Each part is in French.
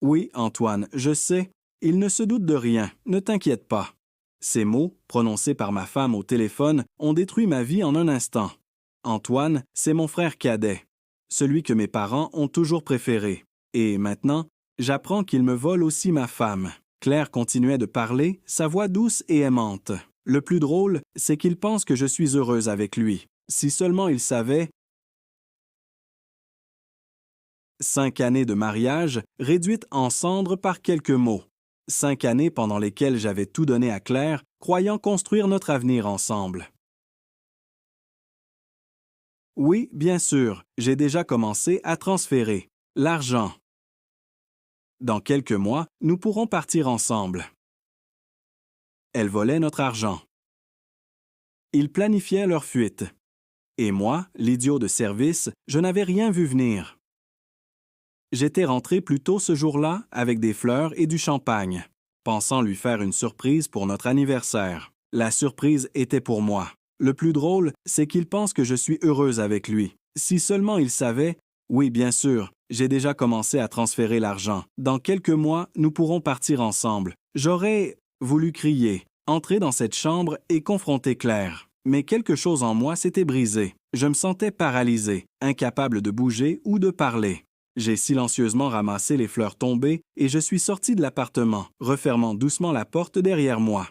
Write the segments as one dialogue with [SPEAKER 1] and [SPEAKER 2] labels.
[SPEAKER 1] Oui, Antoine, je sais. Il ne se doute de rien, ne t'inquiète pas. Ces mots, prononcés par ma femme au téléphone, ont détruit ma vie en un instant. Antoine, c'est mon frère cadet, celui que mes parents ont toujours préféré. Et maintenant, j'apprends qu'il me vole aussi ma femme. Claire continuait de parler, sa voix douce et aimante. Le plus drôle, c'est qu'il pense que je suis heureuse avec lui. Si seulement il savait... 5 années de mariage, réduites en cendres par quelques mots. 5 années pendant lesquelles j'avais tout donné à Claire, croyant construire notre avenir ensemble. Oui, bien sûr, j'ai déjà commencé à transférer. L'argent. Dans quelques mois, nous pourrons partir ensemble. Elle volait notre argent. Ils planifiaient leur fuite. Et moi, l'idiot de service, je n'avais rien vu venir. J'étais rentré plus tôt ce jour-là avec des fleurs et du champagne, pensant lui faire une surprise pour notre anniversaire. La surprise était pour moi. Le plus drôle, c'est qu'il pense que je suis heureuse avec lui. Si seulement il savait, oui, bien sûr, j'ai déjà commencé à transférer l'argent. Dans quelques mois, nous pourrons partir ensemble. J'aurais voulu crier, entrer dans cette chambre et confronter Claire. Mais quelque chose en moi s'était brisé. Je me sentais paralysé, incapable de bouger ou de parler. J'ai silencieusement ramassé les fleurs tombées et je suis sorti de l'appartement, refermant doucement la porte derrière moi.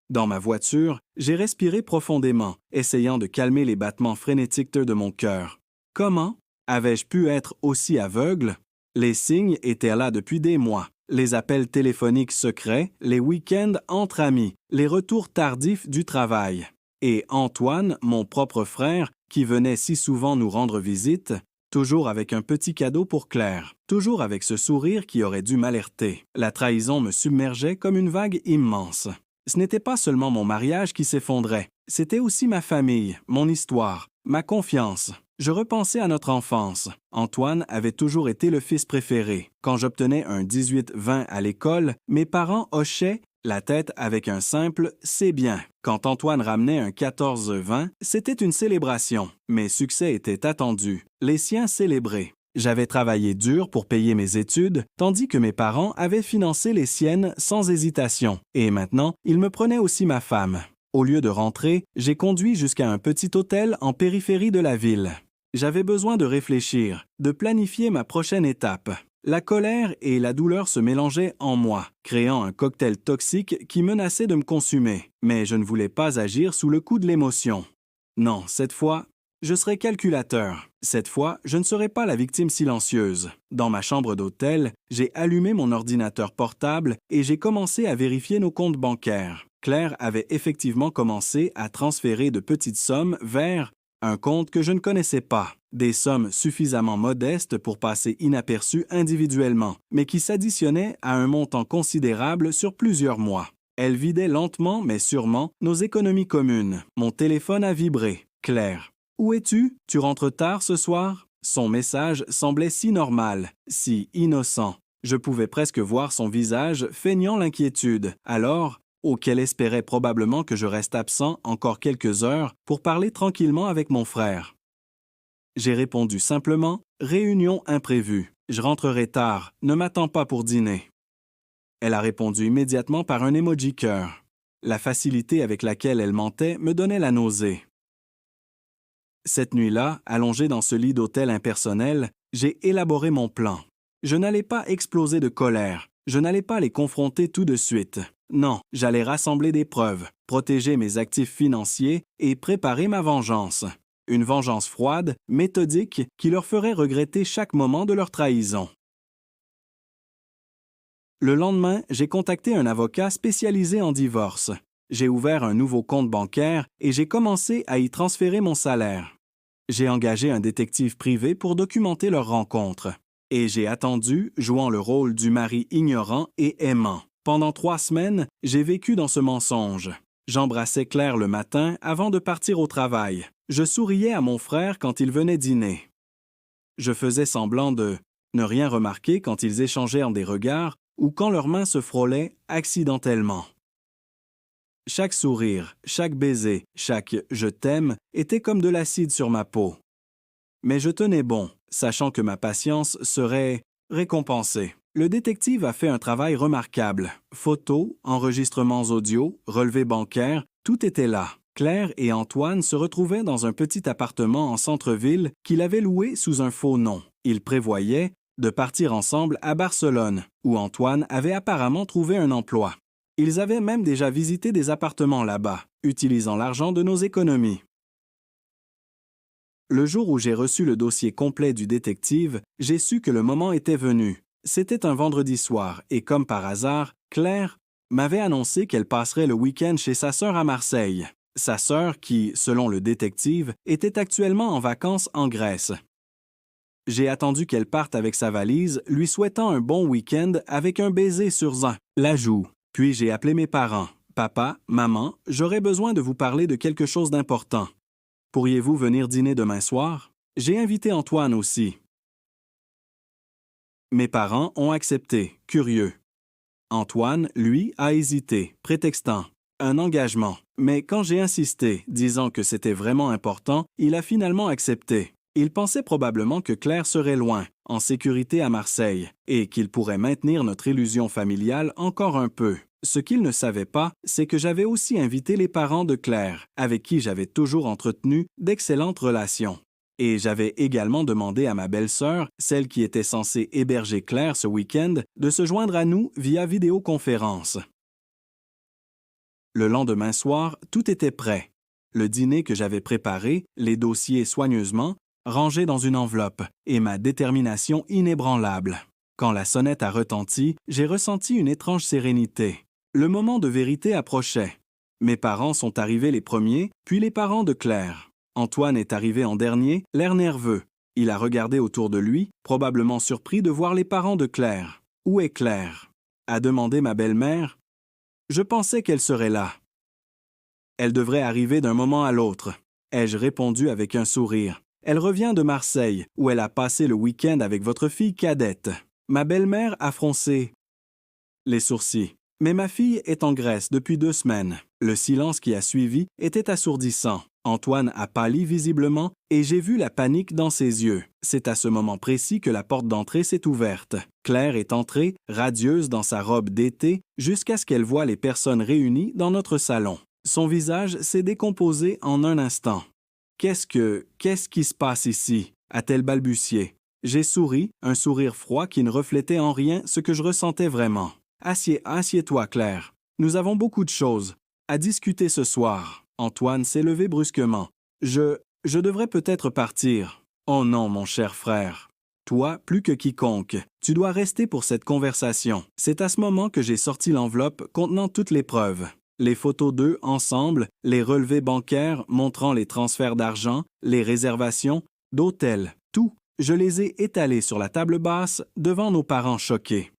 [SPEAKER 1] Dans ma voiture, j'ai respiré profondément, essayant de calmer les battements frénétiques de mon cœur. Comment avais-je pu être aussi aveugle? Les signes étaient là depuis des mois. Les appels téléphoniques secrets, les week-ends entre amis, les retours tardifs du travail. Et Antoine, mon propre frère, qui venait si souvent nous rendre visite, toujours avec un petit cadeau pour Claire, toujours avec ce sourire qui aurait dû m'alerter. La trahison me submergeait comme une vague immense. Ce n'était pas seulement mon mariage qui s'effondrait, c'était aussi ma famille, mon histoire, ma confiance. Je repensais à notre enfance. Antoine avait toujours été le fils préféré. Quand j'obtenais un 18-20 à l'école, mes parents hochaient la tête avec un simple « c'est bien ». Quand Antoine ramenait un 14-20, c'était une célébration. Mes succès étaient attendus, les siens célébrés. J'avais travaillé dur pour payer mes études, tandis que mes parents avaient financé les siennes sans hésitation. Et maintenant, ils me prenaient aussi ma femme. Au lieu de rentrer, j'ai conduit jusqu'à un petit hôtel en périphérie de la ville. J'avais besoin de réfléchir, de planifier ma prochaine étape. La colère et la douleur se mélangeaient en moi, créant un cocktail toxique qui menaçait de me consumer. Mais je ne voulais pas agir sous le coup de l'émotion. Non, cette fois, je serai calculateur. Cette fois, je ne serai pas la victime silencieuse. Dans ma chambre d'hôtel, j'ai allumé mon ordinateur portable et j'ai commencé à vérifier nos comptes bancaires. Claire avait effectivement commencé à transférer de petites sommes vers un compte que je ne connaissais pas. Des sommes suffisamment modestes pour passer inaperçues individuellement, mais qui s'additionnaient à un montant considérable sur plusieurs mois. Elle vidait lentement mais sûrement nos économies communes. Mon téléphone a vibré. Claire. Où es-tu? Tu rentres tard ce soir? Son message semblait si normal, si innocent. Je pouvais presque voir son visage feignant l'inquiétude. Alors, qu'elle espérait probablement que je reste absent encore quelques heures pour parler tranquillement avec mon frère. J'ai répondu simplement « Réunion imprévue. Je rentrerai tard. Ne m'attends pas pour dîner. » Elle a répondu immédiatement par un emoji cœur. La facilité avec laquelle elle mentait me donnait la nausée. Cette nuit-là, allongé dans ce lit d'hôtel impersonnel, j'ai élaboré mon plan. Je n'allais pas exploser de colère. Je n'allais pas les confronter tout de suite. Non, j'allais rassembler des preuves, protéger mes actifs financiers et préparer ma vengeance. Une vengeance froide, méthodique, qui leur ferait regretter chaque moment de leur trahison. Le lendemain, j'ai contacté un avocat spécialisé en divorce. J'ai ouvert un nouveau compte bancaire et j'ai commencé à y transférer mon salaire. J'ai engagé un détective privé pour documenter leur rencontre. Et j'ai attendu, jouant le rôle du mari ignorant et aimant. Pendant 3 semaines, j'ai vécu dans ce mensonge. J'embrassais Claire le matin avant de partir au travail. Je souriais à mon frère quand il venait dîner. Je faisais semblant de ne rien remarquer quand ils échangèrent des regards ou quand leurs mains se frôlaient accidentellement. Chaque sourire, chaque baiser, chaque « je t'aime » était comme de l'acide sur ma peau. Mais je tenais bon, sachant que ma patience serait récompensé. Le détective a fait un travail remarquable. Photos, enregistrements audio, relevés bancaires, tout était là. Claire et Antoine se retrouvaient dans un petit appartement en centre-ville qu'il avait loué sous un faux nom. Ils prévoyaient de partir ensemble à Barcelone, où Antoine avait apparemment trouvé un emploi. Ils avaient même déjà visité des appartements là-bas, utilisant l'argent de nos économies. Le jour où j'ai reçu le dossier complet du détective, j'ai su que le moment était venu. C'était un vendredi soir et comme par hasard, Claire m'avait annoncé qu'elle passerait le week-end chez sa sœur à Marseille. Sa sœur qui, selon le détective, était actuellement en vacances en Grèce. J'ai attendu qu'elle parte avec sa valise, lui souhaitant un bon week-end avec un baiser sur la joue. Puis j'ai appelé mes parents. « Papa, maman, j'aurais besoin de vous parler de quelque chose d'important. Pourriez-vous venir dîner demain soir? » J'ai invité Antoine aussi. Mes parents ont accepté, curieux. Antoine, lui, a hésité, prétextant un engagement. Mais quand j'ai insisté, disant que c'était vraiment important, il a finalement accepté. Il pensait probablement que Claire serait loin, en sécurité à Marseille, et qu'il pourrait maintenir notre illusion familiale encore un peu. Ce qu'il ne savait pas, c'est que j'avais aussi invité les parents de Claire, avec qui j'avais toujours entretenu d'excellentes relations. Et j'avais également demandé à ma belle-sœur, celle qui était censée héberger Claire ce week-end, de se joindre à nous via vidéoconférence. Le lendemain soir, tout était prêt. Le dîner que j'avais préparé, les dossiers soigneusement, rangés dans une enveloppe, et ma détermination inébranlable. Quand la sonnette a retenti, j'ai ressenti une étrange sérénité. Le moment de vérité approchait. Mes parents sont arrivés les premiers, puis les parents de Claire. Antoine est arrivé en dernier, l'air nerveux. Il a regardé autour de lui, probablement surpris de voir les parents de Claire. « Où est Claire ?» a demandé ma belle-mère. Je pensais qu'elle serait là. Elle devrait arriver d'un moment à l'autre, ai-je répondu avec un sourire. Elle revient de Marseille, où elle a passé le week-end avec votre fille cadette. Ma belle-mère a froncé les sourcils. Mais ma fille est en Grèce depuis 2 semaines. Le silence qui a suivi était assourdissant. Antoine a pâli visiblement et j'ai vu la panique dans ses yeux. C'est à ce moment précis que la porte d'entrée s'est ouverte. Claire est entrée, radieuse dans sa robe d'été, jusqu'à ce qu'elle voie les personnes réunies dans notre salon. Son visage s'est décomposé en un instant. Qu'est-ce qui se passe ici? A-t-elle balbutié. J'ai souri, un sourire froid qui ne reflétait en rien ce que je ressentais vraiment. Assieds-toi, Claire. Nous avons beaucoup de choses à discuter ce soir. Antoine s'est levé brusquement. Je devrais peut-être partir. Oh non, mon cher frère. Toi, plus que quiconque, tu dois rester pour cette conversation. C'est à ce moment que j'ai sorti l'enveloppe contenant toutes les preuves. Les photos d'eux ensemble, les relevés bancaires montrant les transferts d'argent, les réservations, d'hôtels, tout. Je les ai étalés sur la table basse devant nos parents choqués.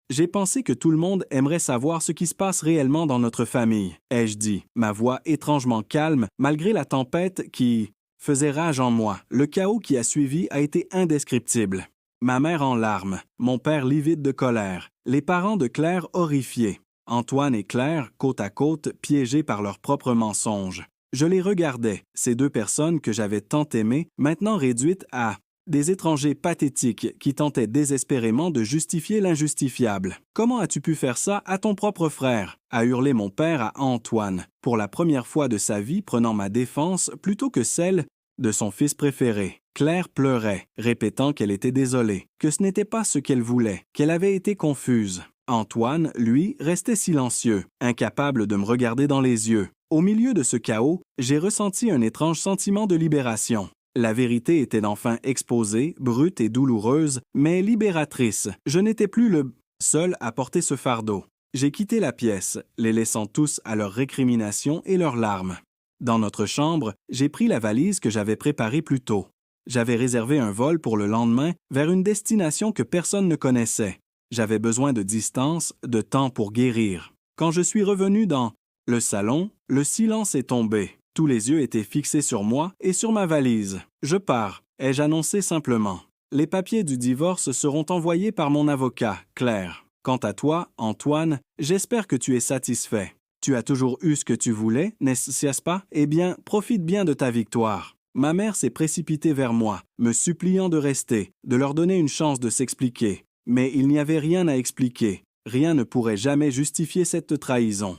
[SPEAKER 1] J'ai pensé que tout le monde aimerait savoir ce qui se passe réellement dans notre famille, ai-je dit, ma voix étrangement calme malgré la tempête qui faisait rage en moi. Le chaos qui a suivi a été indescriptible. Ma mère en larmes, mon père livide de colère, les parents de Claire horrifiés. Antoine et Claire, côte à côte, piégés par leurs propres mensonges. Je les regardais, ces 2 personnes que j'avais tant aimées, maintenant réduites à des étrangers pathétiques qui tentaient désespérément de justifier l'injustifiable. « Comment as-tu pu faire ça à ton propre frère ?» a hurlé mon père à Antoine, pour la première fois de sa vie prenant ma défense plutôt que celle de son fils préféré. Claire pleurait, répétant qu'elle était désolée, que ce n'était pas ce qu'elle voulait, qu'elle avait été confuse. Antoine, lui, restait silencieux, incapable de me regarder dans les yeux. Au milieu de ce chaos, j'ai ressenti un étrange sentiment de libération. La vérité était enfin exposée, brute et douloureuse, mais libératrice. Je n'étais plus le seul à porter ce fardeau. J'ai quitté la pièce, les laissant tous à leurs récriminations et leurs larmes. Dans notre chambre, j'ai pris la valise que j'avais préparée plus tôt. J'avais réservé un vol pour le lendemain vers une destination que personne ne connaissait. J'avais besoin de distance, de temps pour guérir. Quand je suis revenu dans le salon, le silence est tombé. Tous les yeux étaient fixés sur moi et sur ma valise. « Je pars », ai-je annoncé simplement. Les papiers du divorce seront envoyés par mon avocat, Claire. Quant à toi, Antoine, j'espère que tu es satisfait. Tu as toujours eu ce que tu voulais, n'est-ce pas? Eh bien, profite bien de ta victoire. Ma mère s'est précipitée vers moi, me suppliant de rester, de leur donner une chance de s'expliquer. Mais il n'y avait rien à expliquer. Rien ne pourrait jamais justifier cette trahison.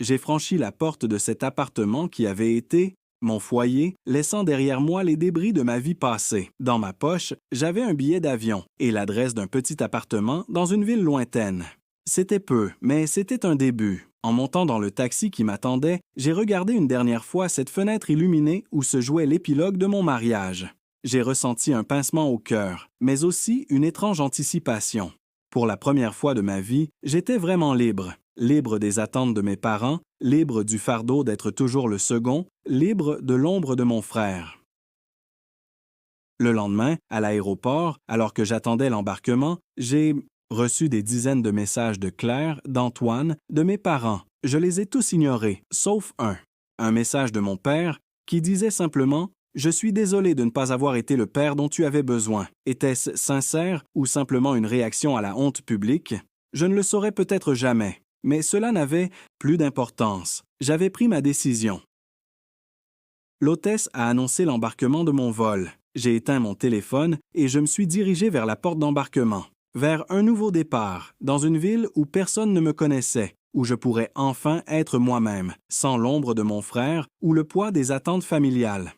[SPEAKER 1] J'ai franchi la porte de cet appartement qui avait été mon foyer, laissant derrière moi les débris de ma vie passée. Dans ma poche, j'avais un billet d'avion et l'adresse d'un petit appartement dans une ville lointaine. C'était peu, mais c'était un début. En montant dans le taxi qui m'attendait, j'ai regardé une dernière fois cette fenêtre illuminée où se jouait l'épilogue de mon mariage. J'ai ressenti un pincement au cœur, mais aussi une étrange anticipation. Pour la première fois de ma vie, j'étais vraiment libre. Libre des attentes de mes parents, libre du fardeau d'être toujours le second, libre de l'ombre de mon frère. Le lendemain, à l'aéroport, alors que j'attendais l'embarquement, j'ai reçu des dizaines de messages de Claire, d'Antoine, de mes parents. Je les ai tous ignorés, sauf un. Un message de mon père qui disait simplement « Je suis désolé de ne pas avoir été le père dont tu avais besoin. » Était-ce sincère ou simplement une réaction à la honte publique? Je ne le saurais peut-être jamais. Mais cela n'avait plus d'importance. J'avais pris ma décision. L'hôtesse a annoncé l'embarquement de mon vol. J'ai éteint mon téléphone et je me suis dirigé vers la porte d'embarquement, vers un nouveau départ, dans une ville où personne ne me connaissait, où je pourrais enfin être moi-même, sans l'ombre de mon frère ou le poids des attentes familiales.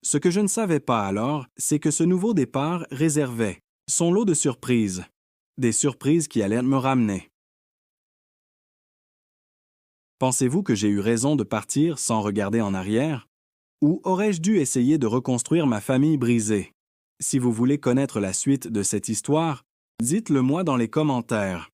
[SPEAKER 1] Ce que je ne savais pas alors, c'est que ce nouveau départ réservait son lot de surprises, des surprises qui allaient me ramener. Pensez-vous que j'ai eu raison de partir sans regarder en arrière? Ou aurais-je dû essayer de reconstruire ma famille brisée? Si vous voulez connaître la suite de cette histoire, dites-le moi dans les commentaires.